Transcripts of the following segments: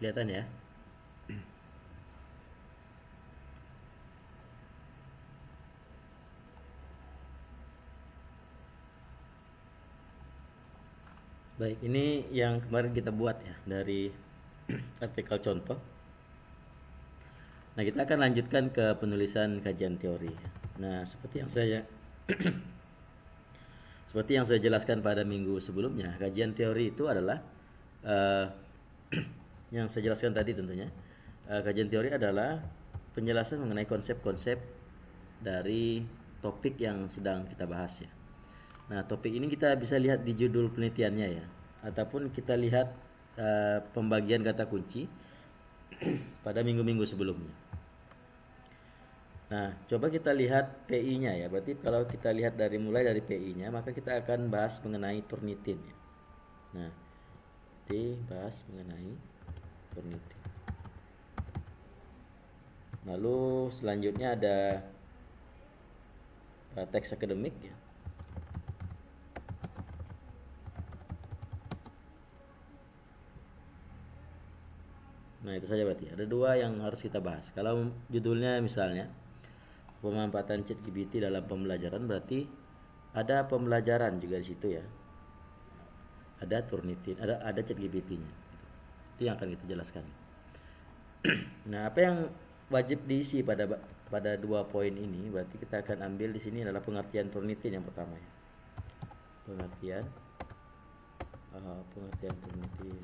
Kelihatan ya? Baik, ini yang kemarin kita buat ya dari artikel contoh. Nah, kita akan lanjutkan ke penulisan kajian teori. Nah, seperti yang saya jelaskan pada minggu sebelumnya, kajian teori itu adalah eh, yang saya jelaskan tadi tentunya. Kajian teori adalah penjelasan mengenai konsep-konsep dari topik yang sedang kita bahas ya. Nah, topik ini kita bisa lihat di judul penelitiannya ya, ataupun kita lihat pembagian kata kunci pada minggu-minggu sebelumnya. Nah, coba kita lihat PI-nya ya. Berarti kalau kita lihat mulai dari PI-nya, maka kita akan bahas mengenai turnitin ya. Nah, bahas mengenai turnitin. Lalu selanjutnya ada teks akademik ya. Nah, itu saja berarti. Ada dua yang harus kita bahas. Kalau judulnya misalnya pemanfaatan ChatGPT dalam pembelajaran, berarti ada pembelajaran juga di situ ya. Ada Turnitin, ada ChatGPT-nya. Itu yang akan kita jelaskan. Nah, apa yang wajib diisi pada dua poin ini, berarti kita akan ambil di sini adalah pengertian Turnitin yang pertama ya. Pengertian Turnitin.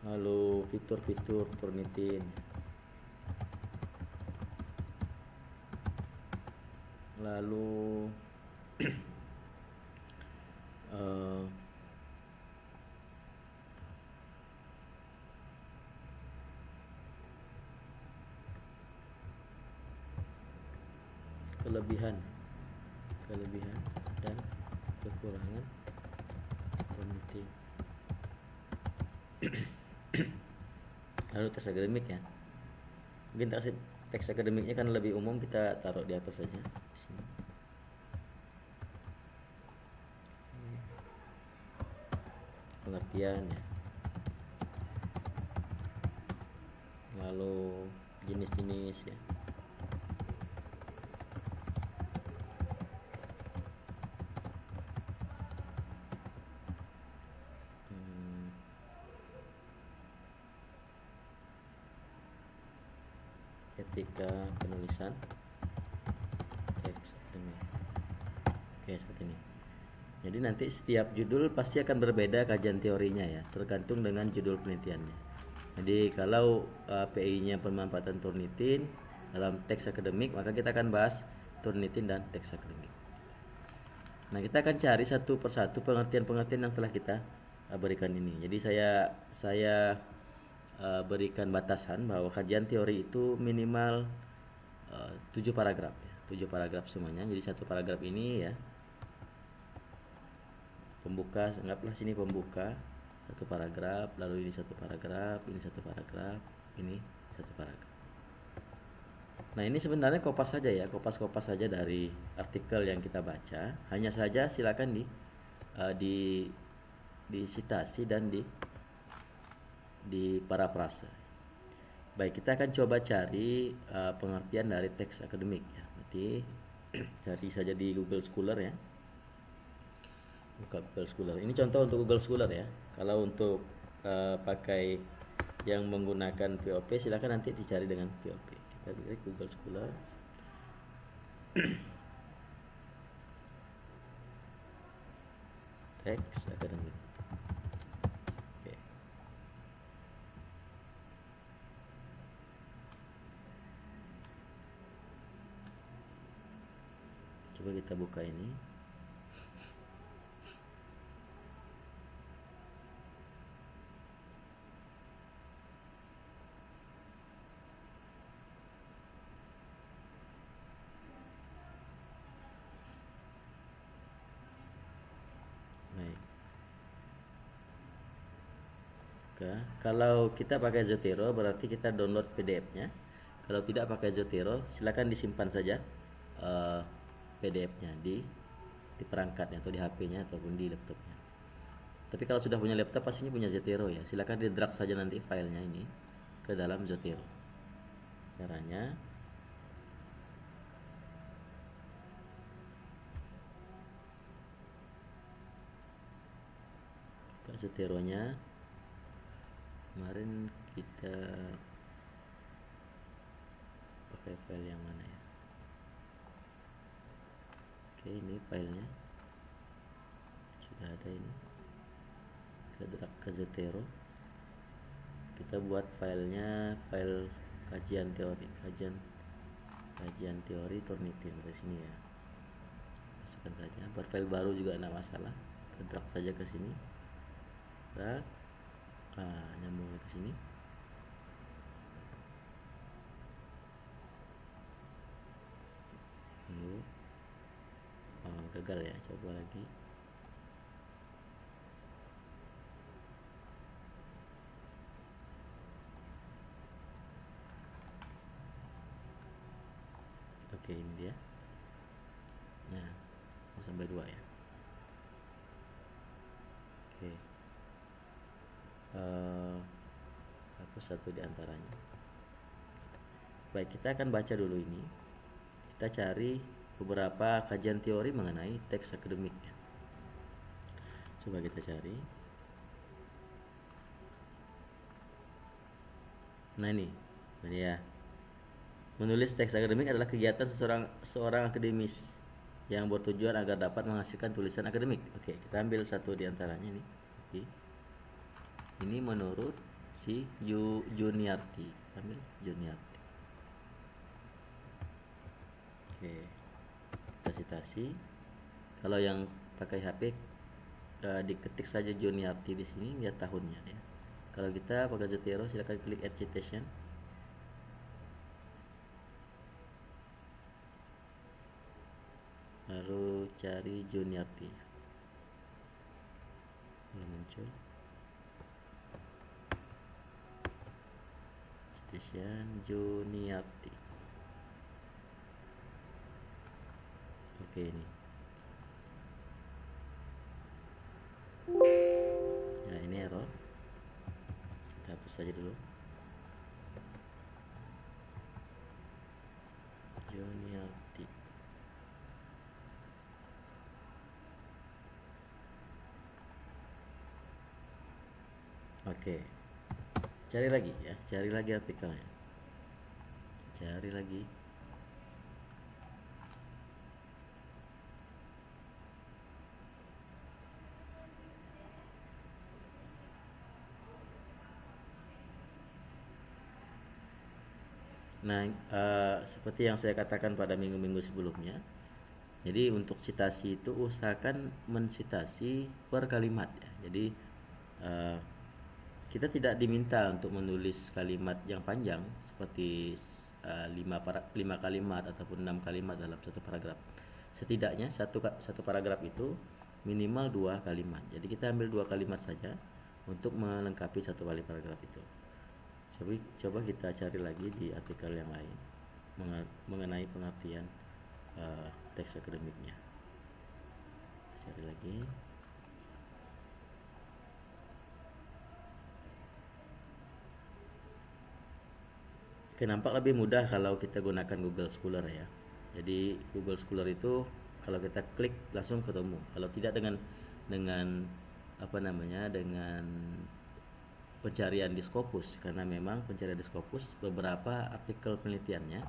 Lalu fitur-fitur Turnitin. Lalu kelebihan dan kekurangan Turnitin. Lalu teks akademik ya. Mungkin teks akademiknya kan lebih umum, kita taruh di atas saja. Pengertian ya. Lalu jenis-jenis ya. Etika penulisan teks akademik. Oke, seperti ini. Jadi nanti setiap judul pasti akan berbeda kajian teorinya ya, tergantung dengan judul penelitiannya. Jadi kalau PI-nya pemanfaatan Turnitin dalam teks akademik, maka kita akan bahas Turnitin dan teks akademik. Nah, kita akan cari satu persatu pengertian-pengertian yang telah kita berikan ini. Jadi saya berikan batasan bahwa kajian teori itu minimal 7 paragraf ya. 7 paragraf semuanya. Jadi satu paragraf ini ya, pembuka, anggaplah sini pembuka, satu paragraf, lalu ini satu paragraf, ini satu paragraf, ini satu paragraf. Nah, ini sebenarnya kopas saja ya, kopas-kopas saja dari artikel yang kita baca. Hanya saja silakan disitasi dan di parafrase. Baik, kita akan coba cari pengertian dari teks akademik ya. Berarti cari saja di Google Scholar ya. Buka Google Scholar. Ini contoh untuk Google Scholar ya. Kalau untuk pakai yang menggunakan POP, silakan nanti dicari dengan POP. Kita klik Google Scholar. Teks akademik. Oke. Coba kita buka ini. Kalau kita pakai Zotero berarti kita download PDF-nya. Kalau tidak pakai Zotero, silakan disimpan saja PDF-nya di perangkatnya atau di HP-nya ataupun di laptopnya. Tapi kalau sudah punya laptop pastinya punya Zotero ya. Silakan di drag saja nanti filenya ini ke dalam Zotero. Caranya buka Zoteronya. Kemarin kita pakai file yang mana ya? Oke, ini filenya sudah ada ini. Kita drag ke Zotero. Kita buat filenya file kajian teori, kajian teori Turnitin di sini ya. Masukkan saja. Buat file baru juga tidak masalah. Kita drag saja ke sini. Drag. Nah, nyambung ke sini. Lalu, gagal ya. Coba lagi. Oke, ini dia. Nah, sampai 2 ya. Oke. Hapus satu di antaranya. Baik, kita akan baca dulu ini. Kita cari beberapa kajian teori mengenai teks akademik. Coba kita cari. Nah ini ya. Menulis teks akademik adalah kegiatan seorang akademis yang bertujuan agar dapat menghasilkan tulisan akademik. Oke, kita ambil satu di antaranya ini. Oke. Ini menurut si Juniarti. Ambil Juniarti. Oke. Kita citasi. Kalau yang pakai HP diketik saja Juniarti di sini lihat tahunnya ya. Kalau kita pakai Zotero silakan klik add citation. Lalu cari Juniarti. Belum muncul. Citation Juniarti. Oke, ini. Nah, ini error. Kita hapus saja dulu. Juniarti. Oke. Cari lagi ya, cari lagi artikelnya. Cari lagi. Nah, seperti yang saya katakan pada minggu-minggu sebelumnya, jadi untuk citasi itu usahakan mensitasi per kalimat ya. Jadi kita tidak diminta untuk menulis kalimat yang panjang seperti 5 kalimat ataupun 6 kalimat dalam satu paragraf. Setidaknya satu paragraf itu minimal 2 kalimat. Jadi kita ambil 2 kalimat saja untuk melengkapi satu kali paragraf itu. Coba kita cari lagi di artikel yang lain mengenai pengertian teks akademiknya. Cari lagi. Oke, nampak lebih mudah kalau kita gunakan Google Scholar ya. Jadi Google Scholar itu kalau kita klik langsung ketemu. Kalau tidak dengan apa namanya, dengan pencarian di Scopus, karena memang pencarian di Scopus beberapa artikel penelitiannya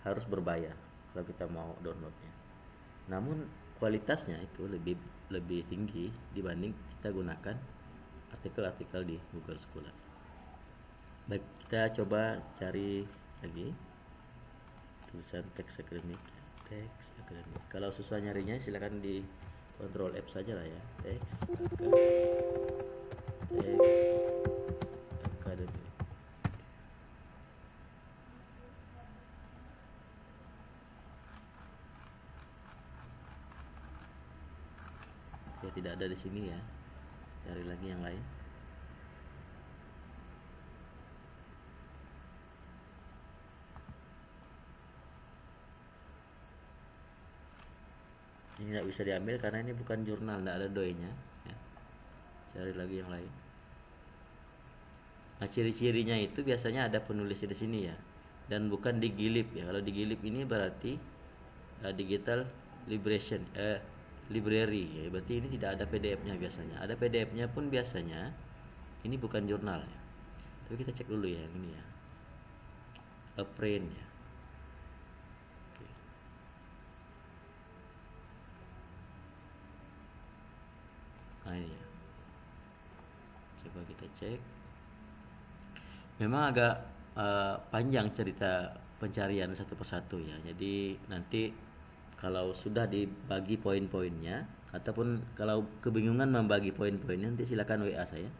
harus berbayar kalau kita mau downloadnya. Namun kualitasnya itu lebih tinggi dibanding kita gunakan artikel-artikel di Google Scholar. Baik, kita coba cari lagi tulisan teks akademik. Kalau susah nyarinya silakan di Ctrl F saja lah ya. Teks akademik. Ya, tidak ada di sini ya. Cari lagi yang lain. Ini tidak bisa diambil karena ini bukan jurnal, tidak ada doinya ya. Cari lagi yang lain. Nah, ciri-cirinya itu biasanya ada penulisnya di sini ya, dan bukan di Gilib ya. Kalau di Gilib ini berarti digital liberation library ya, berarti ini tidak ada PDF-nya biasanya. Ada PDF-nya pun biasanya ini bukan jurnal ya. Tapi kita cek dulu ya yang ini ya. A print ya. Oke. Nah ini ya. Coba kita cek. Memang agak panjang cerita pencarian satu persatu ya. Jadi nanti kalau sudah dibagi poin-poinnya ataupun kalau kebingungan membagi poin-poinnya, nanti silakan WA saya.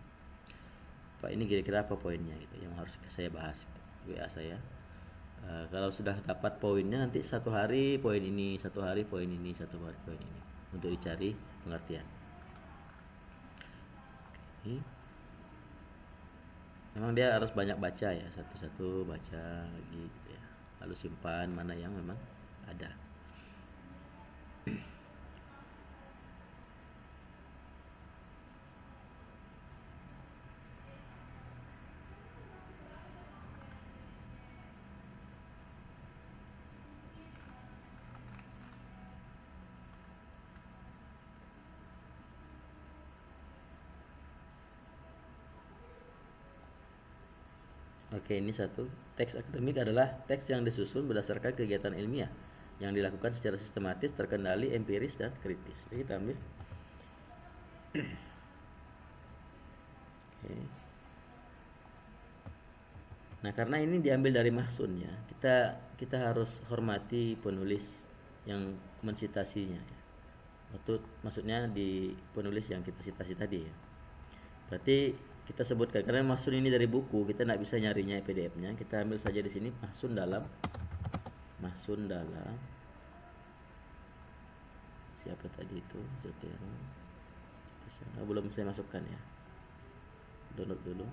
Pak, ini kira-kira apa poinnya gitu yang harus saya bahas. WA saya. Kalau sudah dapat poinnya, nanti satu hari poin ini, satu hari poin ini, satu hari poin ini, untuk dicari pengertian. Oke. Memang dia harus banyak baca ya, satu-satu baca gitu ya, lalu simpan mana yang memang ada. Oke, ini satu. Teks akademik adalah teks yang disusun berdasarkan kegiatan ilmiah yang dilakukan secara sistematis, terkendali, empiris, dan kritis. Jadi kita ambil. Oke. Nah, karena ini diambil dari mahsunnya, kita harus hormati penulis yang mensitasinya ya. Maksudnya di penulis yang kita citasi tadi ya. Berarti kita sebutkan, karena mahsun ini dari buku, kita tidak bisa nyarinya PDF-nya. Kita ambil saja di sini mahsun dalam siapa tadi itu, Zotero. Belum saya masukkan ya, download dulu.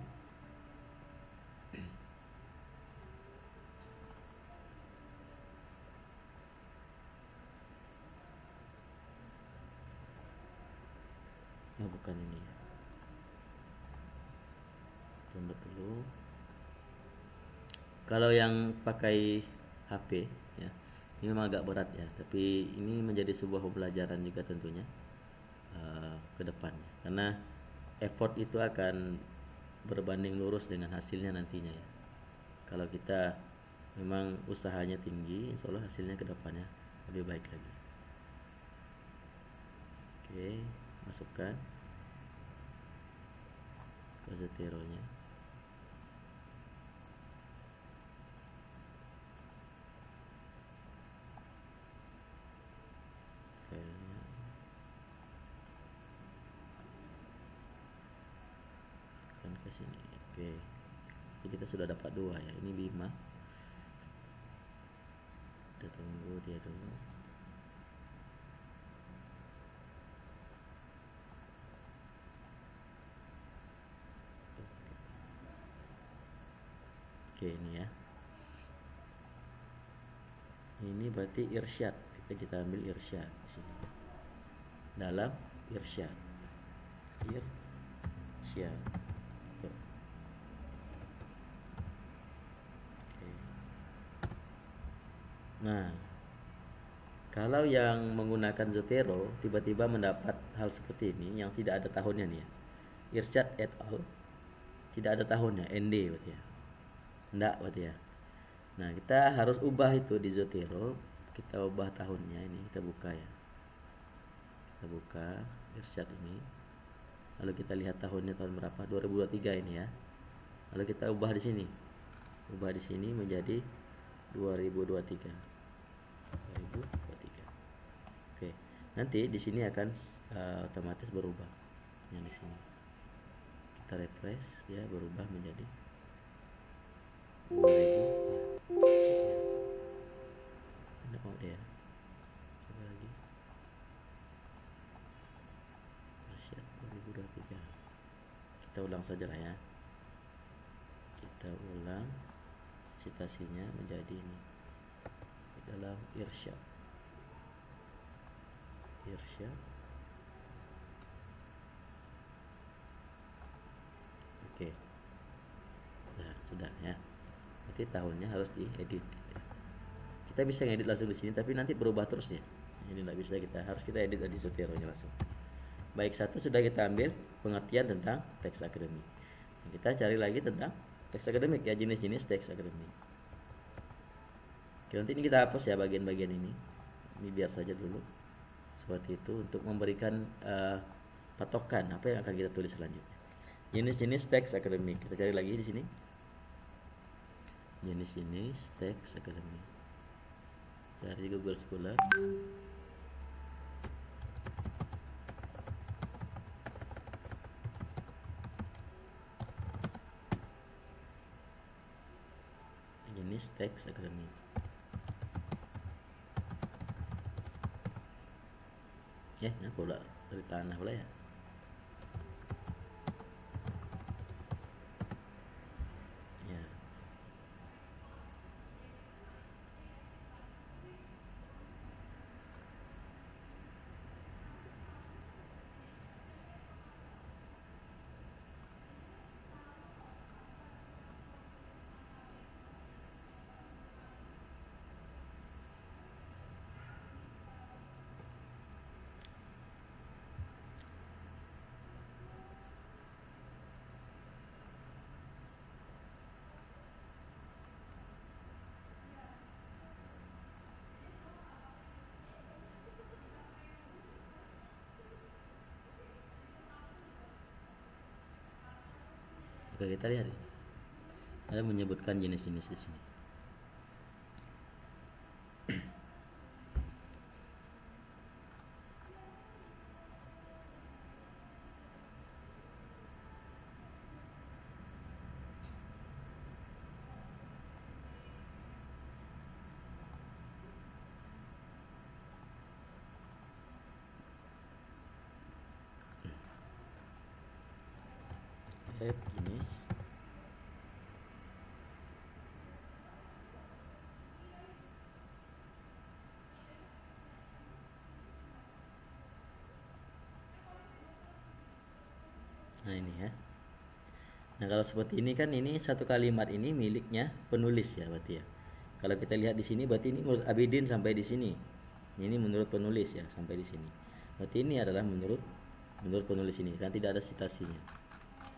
Oh, bukan ini ya, download dulu. Kalau yang pakai HP ya, ini memang agak berat ya, tapi ini menjadi sebuah pembelajaran juga tentunya ke depannya, karena effort itu akan berbanding lurus dengan hasilnya nantinya ya. Kalau kita memang usahanya tinggi, insya Allah hasilnya ke depannya lebih baik lagi. Oke, masukkan ke Zotero-nya. Ke sini. Oke. Jadi kita sudah dapat dua ya. Ini Bima. Kita tunggu dia dulu. Oke, ini ya. Ini berarti irsyad. Kita ambil irsyad di sini. Dalam irsyad. Irsyad. Nah, kalau yang menggunakan Zotero tiba-tiba mendapat hal seperti ini yang tidak ada tahunnya nih ya. Irsyad et al. Tidak ada tahunnya, ND berarti ya. Enggak berarti ya. Nah, kita harus ubah itu di Zotero. Kita ubah tahunnya ini, kita buka ya. Kita buka Irsyad ini. Lalu kita lihat tahunnya tahun berapa? 2023 ini ya. Lalu kita ubah di sini. Ubah di sini menjadi 2023. Oke, nanti di sini akan otomatis berubah. Yang di sini kita refresh ya, berubah menjadi 2000. Tidak mau dia. Coba lagi. 2023. Kita ulang saja lah ya. Kita ulang citasinya menjadi ini. Dalam irsyad Oke. Nah, sudah ya. Nanti tahunnya harus diedit. Kita bisa ngedit langsung di sini, tapi nanti berubah terus ya. Ini nggak bisa, harus kita edit di Zotero-nya langsung. Baik, satu sudah kita ambil pengertian tentang teks akademik. Kita cari lagi tentang teks akademik ya, jenis-jenis teks akademik. Oke, nanti ini kita hapus ya bagian-bagian ini. Ini biar saja dulu. Seperti itu untuk memberikan patokan apa yang akan kita tulis selanjutnya. Jenis-jenis teks akademik. Kita cari lagi di sini. Jenis-jenis teks akademik. Cari Google Scholar. Jenis teks akademik. Ya, pula dari tanah pula ya. Oke, kita lihat. Ada menyebutkan jenis-jenis di sini. Jenis nah ini ya. Nah, kalau seperti ini kan, ini satu kalimat ini miliknya penulis ya berarti ya. Kalau kita lihat di sini berarti ini menurut Abidin sampai di sini. Ini menurut penulis ya sampai di sini. Berarti ini adalah menurut penulis ini, kan tidak ada citasinya.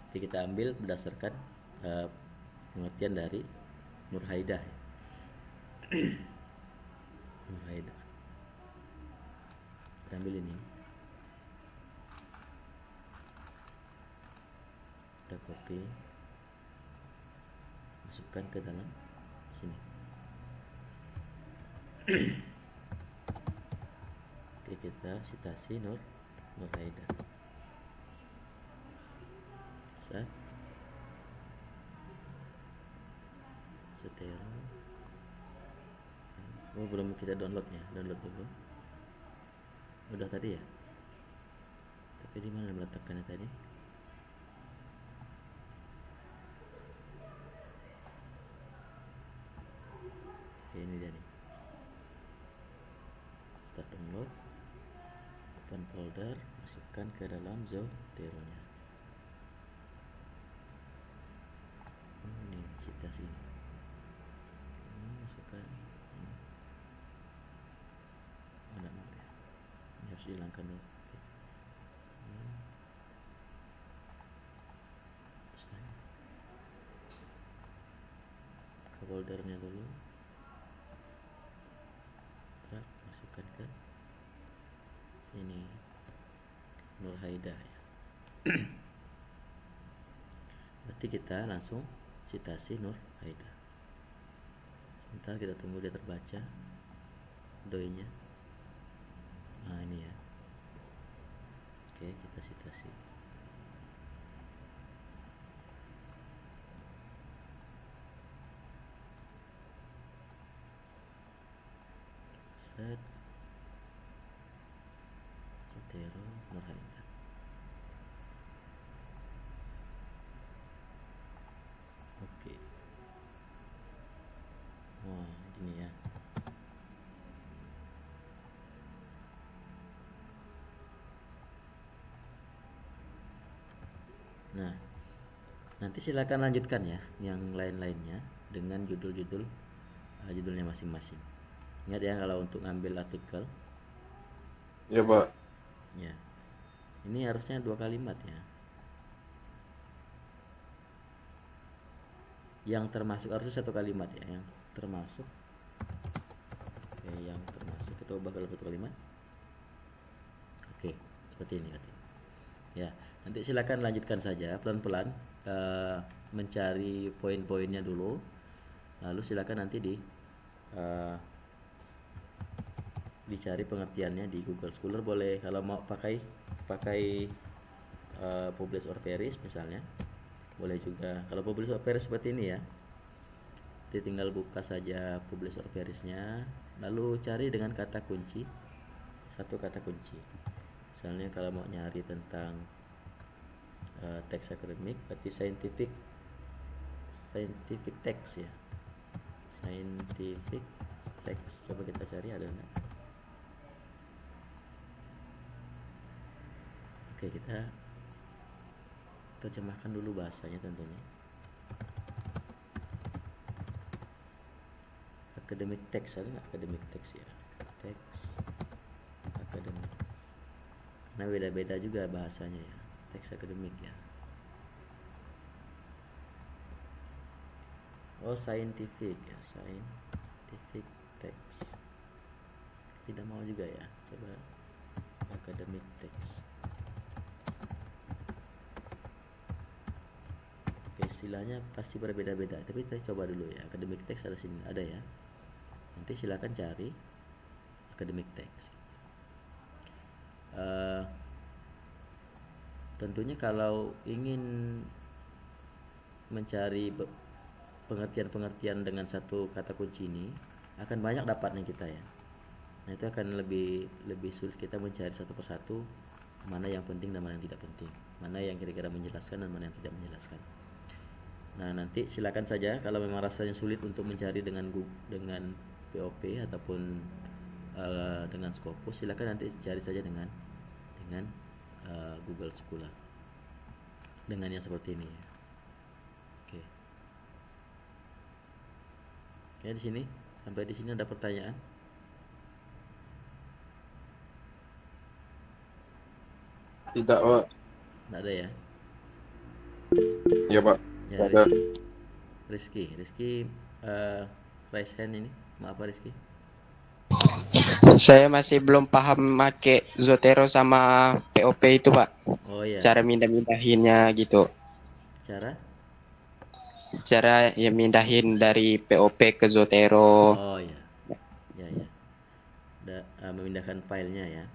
Jadi kita ambil berdasarkan pengertian dari Nurhaidah. Nurhaidah. Kita ambil ini. Kita copy, masukkan ke dalam sini. Oke, kita citasi Nurhaidah. Set Zotero. Oh, belum kita download dulu. Udah tadi ya, tapi di mana meletakkannya tadi? Oke, ini dia nih. Start download, open folder, masukkan ke dalam Zotero-nya. Ini citasi ini. Masukkan. Ada mau ya. Ini harus dihilangkan dulu. Ke foldernya dulu. Masukkan ke sini Nurhaidah ya. Berarti kita langsung citasi Nurhaidah. Sebentar kita tunggu dia terbaca doinya. Nah, ini ya. Oke, kita citasi. Set Zotero Nurhaidah. Oke. Wah, ini ya. Nah, Nanti silakan lanjutkan ya yang lain-lainnya dengan judulnya masing-masing. Ingat ya kalau untuk ngambil artikel Ya Pak. ya ini harusnya 2 kalimat ya. Yang termasuk harusnya 1 kalimat ya, yang termasuk. Oke, yang termasuk kita ubah kalau 1 kalimat. Oke, seperti ini katanya. Ya, nanti silakan lanjutkan saja pelan-pelan mencari poin-poinnya dulu. Lalu silakan nanti eh, dicari pengertiannya di Google Scholar boleh, kalau mau pakai pakai Publish or Perish misalnya. Boleh juga. Kalau Publish or Perish seperti ini ya. Jadi tinggal buka saja Publish or Perish-nya, lalu cari dengan kata kunci, satu kata kunci. Misalnya kalau mau nyari tentang teks akademik, berarti scientific text ya. Scientific text. Coba kita cari ada enggak. Oke, kita terjemahkan dulu bahasanya tentunya. Academic text, ada nggak academic text ya? Teks akademik. Karena beda-beda juga bahasanya ya. Teks akademik ya. Oh, scientific ya, scientific text. Tidak mau juga ya. Coba academic text. Oke, istilahnya pasti berbeda-beda, tapi kita coba dulu ya. Academic text ada sini, ada ya. Nanti silakan cari academic text. Tentunya kalau ingin mencari pengertian-pengertian dengan satu kata kunci ini akan banyak dapatnya kita ya. Nah, itu akan lebih sulit kita mencari satu persatu mana yang penting dan mana yang tidak penting, mana yang kira-kira menjelaskan dan mana yang tidak menjelaskan. Nah, nanti silakan saja kalau memang rasanya sulit untuk mencari dengan POP ataupun dengan Scopus, silakan nanti cari saja dengan Google Scholar dengan yang seperti ini. Oke. Oke, di sini sampai di sini ada pertanyaan? Tidak Pak. Tidak ada ya? Ya Pak. Ya, Ada. Rizky raise hand ini. Maaf Pak Rizky. Saya masih belum paham make Zotero sama POP itu Pak. Oh ya. Cara mindahinnya gitu. Cara ya mindahin dari POP ke Zotero. Oh ya. Ya. Memindahkan filenya ya.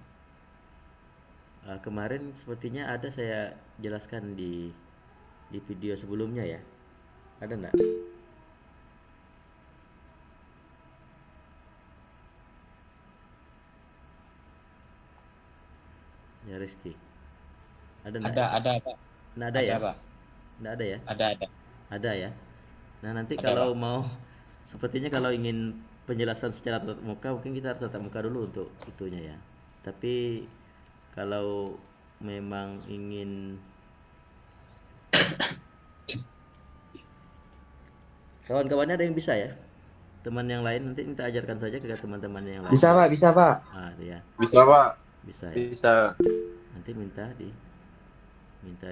Kemarin sepertinya ada saya jelaskan di video sebelumnya ya. Ada enggak? Ya Rizky. Ada enggak? Ada Pak. Nggak ada ya? Pak. Nggak ada ya? Ada. Ada ya. Nah, nanti Ada, kalau Pak. mau sepertinya kalau ingin penjelasan secara tatap muka mungkin kita harus tatap muka dulu untuk itunya ya. Tapi kalau memang ingin kawan-kawannya ada yang bisa ya? Teman yang lain nanti kita ajarkan saja ke teman-teman yang lain. Bisa Pak. Ya. Bisa Pak. Bisa ya. Bisa. Nanti minta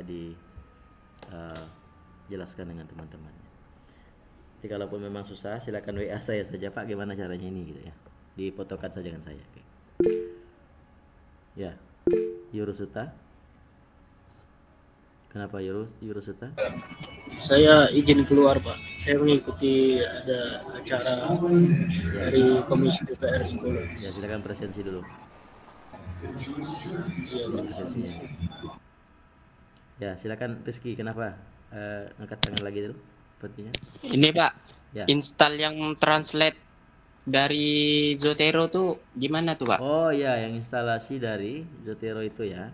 di jelaskan dengan teman-temannya. Jadi kalaupun memang susah silakan WA saya saja Pak, gimana caranya ini gitu ya. Difotokan saja dengan saya. Oke. Ya. Yurusuta. Kenapa Yurusuta? Saya izin keluar Pak. Saya mengikuti ada acara dari Komisi DPR 10. Ya, silakan presensi dulu. Iya, Pak. Presentasinya. Ya, silakan Rizky, kenapa? Angkat tangan lagi dulu sepertinya. Ini Pak, Ya. install yang translate dari Zotero tuh gimana tuh Pak? Oh ya, yang instalasi dari Zotero itu ya.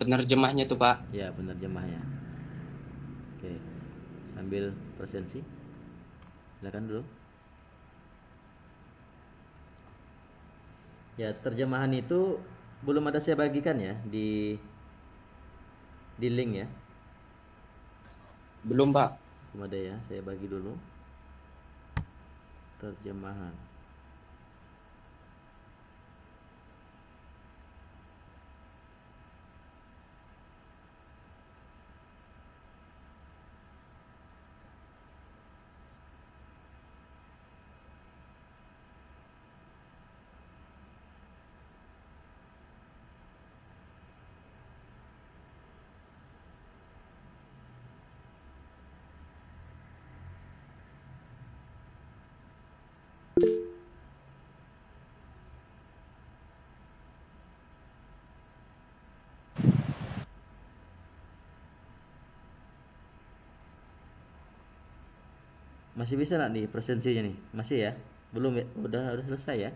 Penerjemahnya tuh Pak. Ya, penerjemahnya. Oke. Sambil presensi. Silakan dulu. Ya, terjemahan itu belum ada saya bagikan ya di link ya. Belum, Pak. Belum ada ya, saya bagi dulu. Terjemahan. Masih bisa nggak nih presensinya nih? Masih ya? Belum ya? Udah selesai ya?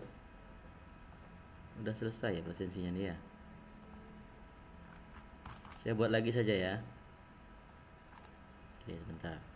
Udah selesai ya presensinya nih ya? Saya buat lagi saja ya. Oke, sebentar.